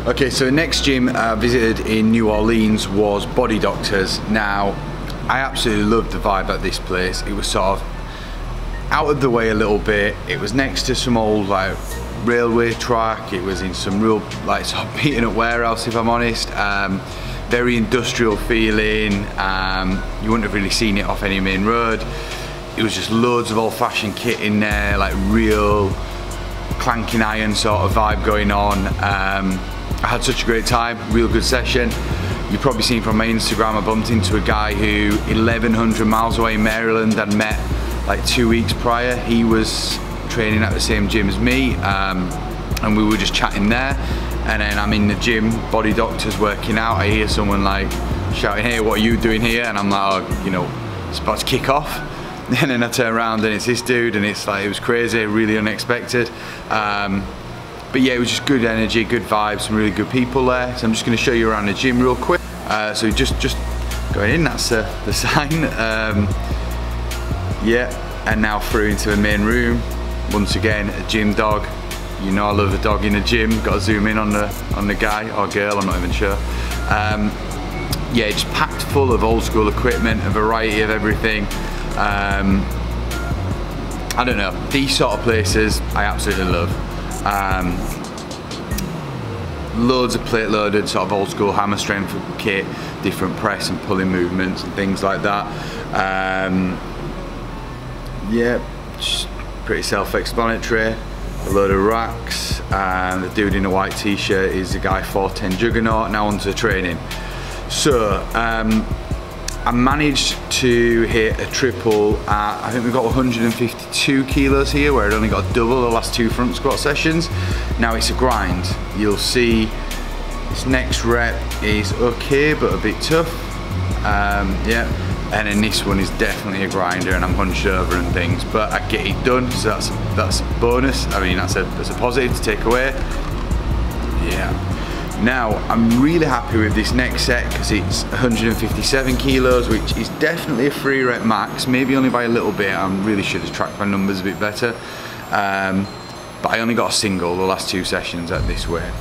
Okay, so the next gym I visited in New Orleans was BodyDoctors. Now, I absolutely loved the vibe at this place. It was sort of out of the way a little bit. It was next to some old like railway track. It was in some real like sort of beaten up warehouse, if I'm honest. Very industrial feeling. You wouldn't have really seen it off any main road. It was just loads of old-fashioned kit in there, like real clanking iron sort of vibe going on. I had such a great time, real good session. You've probably seen from my Instagram, I bumped into a guy who 1,100 miles away in Maryland I'd met like 2 weeks prior. He was training at the same gym as me, and we were just chatting there. And then I'm in the gym, BodyDoctors, working out. I hear someone like shouting, "Hey, what are you doing here?" And I'm like, "Oh, you know, it's about to kick off." And then I turn around and it's this dude, and it's like, it was crazy, really unexpected. But yeah, it was just good energy, good vibes, some really good people there. So I'm just going to show you around the gym real quick. So just going in, that's the sign. Yeah, and now through into the main room. Once again, a gym dog. You know I love a dog in the gym. Got to zoom in on the guy or girl, I'm not even sure. Yeah, it's packed full of old school equipment, a variety of everything. I don't know, these sort of places I absolutely love. Loads of plate loaded, sort of old school hammer strength kit, different press and pulling movements and things like that. Yeah, just pretty self-explanatory. A load of racks. The dude in the white t-shirt is the guy 410 Juggernaut. Now onto training. So I managed to hit a triple at, I think we've got 152 kilos here, where I'd only got a double the last 2 front squat sessions. Now it's a grind. You'll see this next rep is okay, but a bit tough. Yeah, and then this one is definitely a grinder, and I'm hunched over and things, but I get it done, so that's a bonus. I mean, that's a positive to take away. Yeah. Now, I'm really happy with this next set because it's 157 kilos, which is definitely a 3 rep max, maybe only by a little bit. I really should have tracked my numbers a bit better. But I only got a single the last 2 sessions at this weight.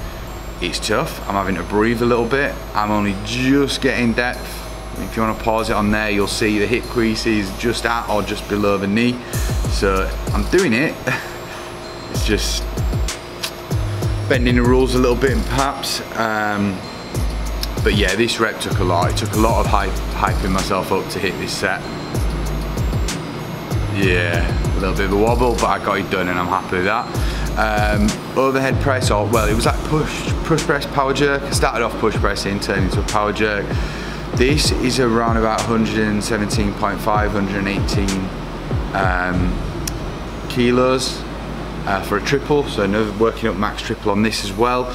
It's tough, I'm having to breathe a little bit. I'm only just getting depth. If you want to pause it on there, you'll see the hip crease is just at or just below the knee. So I'm doing it. It's just bending the rules a little bit perhaps. But yeah, this rep took a lot. It took a lot of hyping myself up to hit this set. Yeah, a little bit of a wobble, but I got it done and I'm happy with that. Overhead press, or well, it was like push press, power jerk. I started off push pressing, turned into a power jerk. This is around about 117.5, 118 kilos for a triple, so another working up max triple on this as well.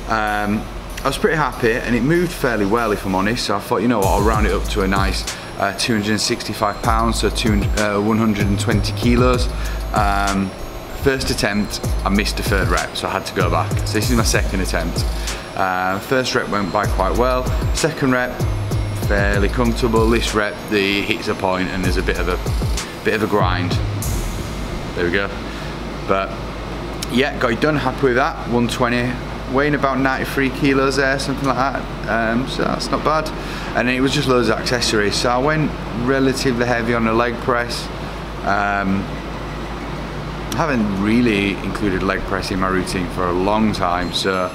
I was pretty happy, and it moved fairly well, if I'm honest, so I thought, you know what, I'll round it up to a nice 265 pounds, so 120 kilos. First attempt, I missed the 3rd rep, so I had to go back. So this is my 2nd attempt. First rep went by quite well. 2nd rep, fairly comfortable. This rep, the hits a point and there's a bit of a grind. There we go. But yeah, got it done, happy with that. 120, weighing about 93 kilos there, something like that. So that's not bad. And then it was just loads of accessories. So I went relatively heavy on the leg press. I haven't really included leg press in my routine for a long time. So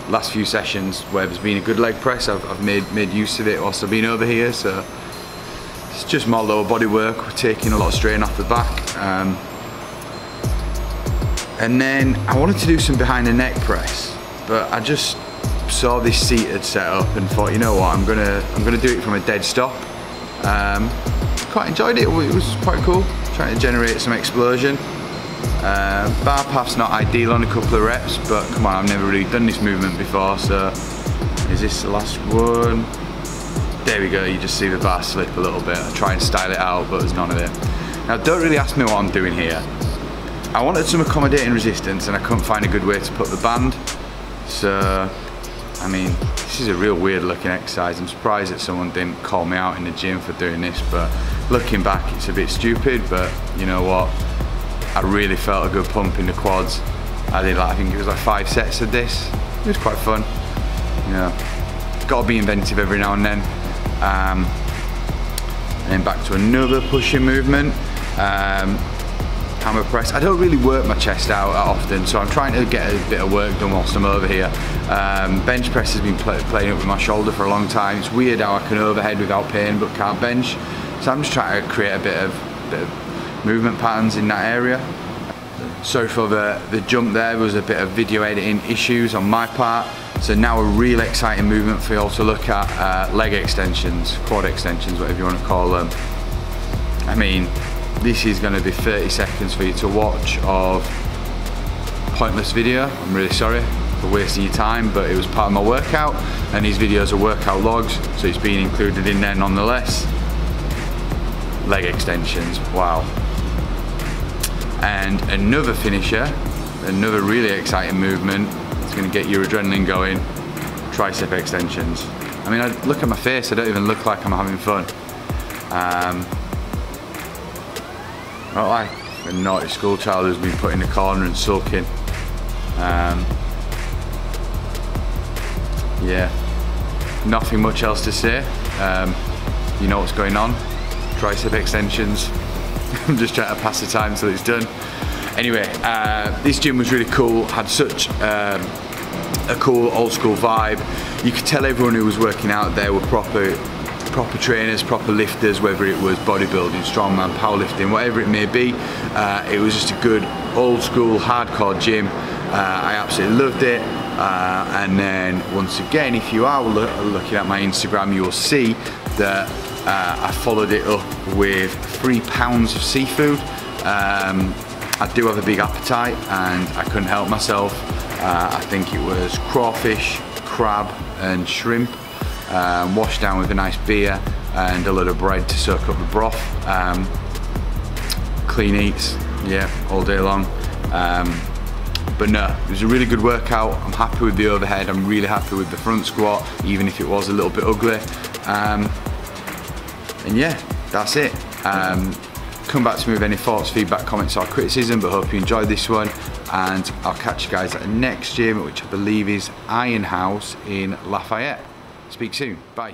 last few sessions where there's been a good leg press, I've made use of it whilst I've been over here. So it's just more lower body work. We're taking a lot of strain off the back. And then I wanted to do some behind the neck press, but I just saw this seated setup and thought, you know what, I'm gonna do it from a dead stop. Quite enjoyed it. It was quite cool, trying to generate some explosion. Bar path's not ideal on a couple of reps, but come on, I've never really done this movement before, so is this the last one? There we go, you just see the bar slip a little bit. I try and style it out, but there's none of it. Now don't really ask me what I'm doing here. I wanted some accommodating resistance and I couldn't find a good way to put the band. So, I mean, this is a real weird looking exercise. I'm surprised that someone didn't call me out in the gym for doing this, but looking back, it's a bit stupid, but you know what? I really felt a good pump in the quads I did like, I think it was like 5 sets of this. It was quite fun. You know, got to be inventive every now and then. And then back to another pushing movement. Hammer press. I don't really work my chest out often, so I'm trying to get a bit of work done whilst I'm over here. Bench press has been playing up with my shoulder for a long time. It's weird how I can overhead without pain but can't bench. So I'm just trying to create a bit of movement patterns in that area. Sorry for the jump there, was a bit of video editing issues on my part. So now a real exciting movement for you all to look at, leg extensions, quad extensions, whatever you want to call them. I mean, this is going to be 30 seconds for you to watch of pointless video. I'm really sorry for wasting your time, but it was part of my workout, and these videos are workout logs, so it's being included in there nonetheless. Leg extensions, wow. And another finisher, another really exciting movement. It's going to get your adrenaline going. Tricep extensions. I mean, I look at my face, I don't even look like I'm having fun. Not like a naughty school child who's been put in a corner and sulking. Yeah, nothing much else to say. You know what's going on. Tricep extensions. I'm just trying to pass the time till it's done. Anyway, this gym was really cool. Had such a cool old school vibe. You could tell everyone who was working out there were proper trainers, proper lifters, whether it was bodybuilding, strongman, powerlifting, whatever it may be. It was just a good old school hardcore gym. I absolutely loved it. And then once again, if you are looking at my Instagram, you will see that I followed it up with 3 pounds of seafood. I do have a big appetite and I couldn't help myself. I think it was crawfish, crab and shrimp, washed down with a nice beer and a lot of bread to soak up the broth. Clean eats, yeah, all day long. But no, it was a really good workout. I'm happy with the overhead. I'm really happy with the front squat, even if it was a little bit ugly. And yeah, that's it. Come back to me with any thoughts, feedback, comments or criticism, but hope you enjoyed this one, and I'll catch you guys at the next gym, which I believe is Iron House in Lafayette. Speak soon, bye.